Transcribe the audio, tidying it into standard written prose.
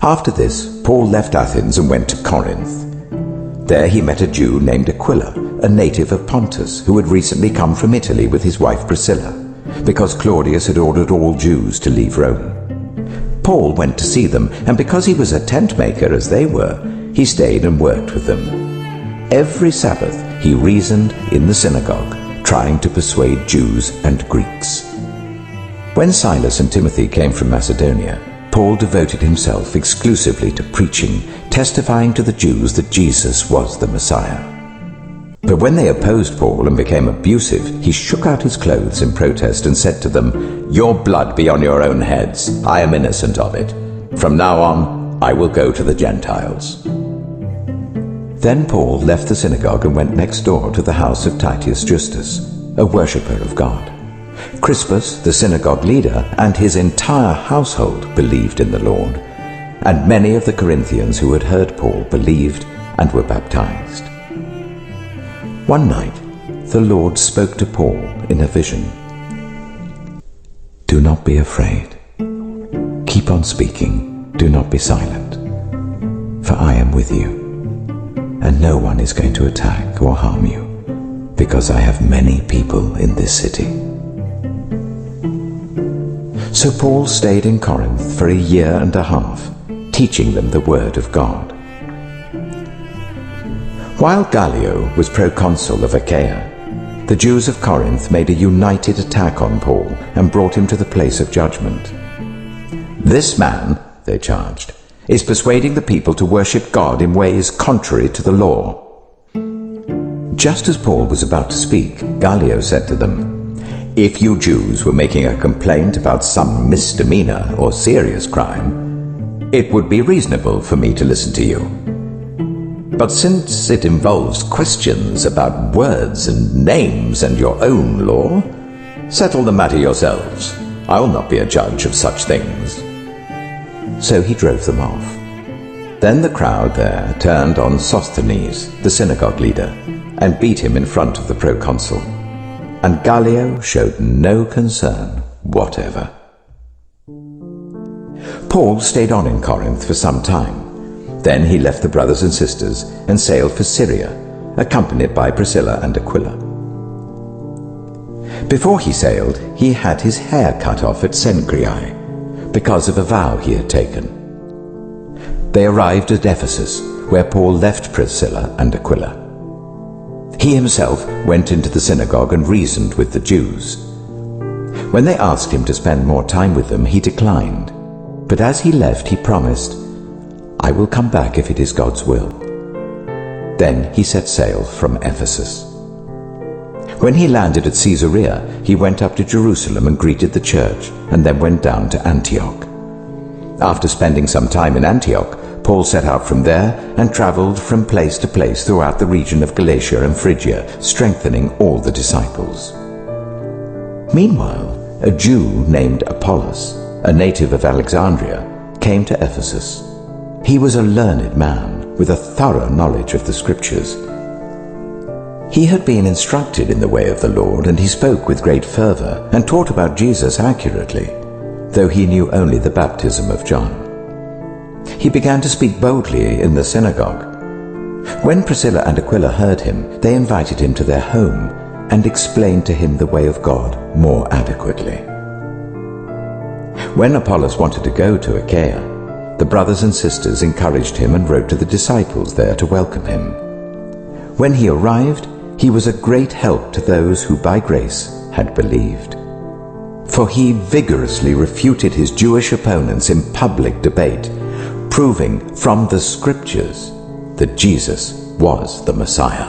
After this, Paul left Athens and went to Corinth. There he met a Jew named Aquila, a native of Pontus, who had recently come from Italy with his wife Priscilla, because Claudius had ordered all Jews to leave Rome. Paul went to see them, and because he was a tent maker as they were, he stayed and worked with them. Every Sabbath he reasoned in the synagogue, trying to persuade Jews and Greeks. When Silas and Timothy came from Macedonia, Paul devoted himself exclusively to preaching, testifying to the Jews that Jesus was the Messiah. But when they opposed Paul and became abusive, he shook out his clothes in protest and said to them, "Your blood be on your own heads. I am innocent of it. From now on, I will go to the Gentiles." Then Paul left the synagogue and went next door to the house of Titus Justus, a worshipper of God. Crispus, the synagogue leader, and his entire household believed in the Lord, and many of the Corinthians who had heard Paul believed and were baptized. One night, the Lord spoke to Paul in a vision. "Do not be afraid. Keep on speaking. Do not be silent. For I am with you, and no one is going to attack or harm you, because I have many people in this city." So Paul stayed in Corinth for a year and a half, teaching them the word of God. While Gallio was proconsul of Achaia, the Jews of Corinth made a united attack on Paul and brought him to the place of judgment. "This man," they charged, "is persuading the people to worship God in ways contrary to the law." Just as Paul was about to speak, Gallio said to them, "If you Jews were making a complaint about some misdemeanor or serious crime, it would be reasonable for me to listen to you. But since it involves questions about words and names and your own law, settle the matter yourselves. I will not be a judge of such things." So he drove them off. Then the crowd there turned on Sosthenes, the synagogue leader, and beat him in front of the proconsul. And Gallio showed no concern whatever. Paul stayed on in Corinth for some time. Then he left the brothers and sisters and sailed for Syria, accompanied by Priscilla and Aquila. Before he sailed, he had his hair cut off at Cenchreae, because of a vow he had taken. They arrived at Ephesus, where Paul left Priscilla and Aquila. He himself went into the synagogue and reasoned with the Jews. When they asked him to spend more time with them, he declined. But as he left, he promised, "I will come back if it is God's will." Then he set sail from Ephesus. When he landed at Caesarea, he went up to Jerusalem and greeted the church, and then went down to Antioch. After spending some time in Antioch, Paul set out from there and traveled from place to place throughout the region of Galatia and Phrygia, strengthening all the disciples. Meanwhile, a Jew named Apollos, a native of Alexandria, came to Ephesus. He was a learned man with a thorough knowledge of the Scriptures. He had been instructed in the way of the Lord, and he spoke with great fervor and taught about Jesus accurately, though he knew only the baptism of John. He began to speak boldly in the synagogue. When Priscilla and Aquila heard him, they invited him to their home and explained to him the way of God more adequately. When Apollos wanted to go to Achaia, the brothers and sisters encouraged him and wrote to the disciples there to welcome him. When he arrived, he was a great help to those who by grace had believed. For he vigorously refuted his Jewish opponents in public debate, proving from the Scriptures that Jesus was the Messiah.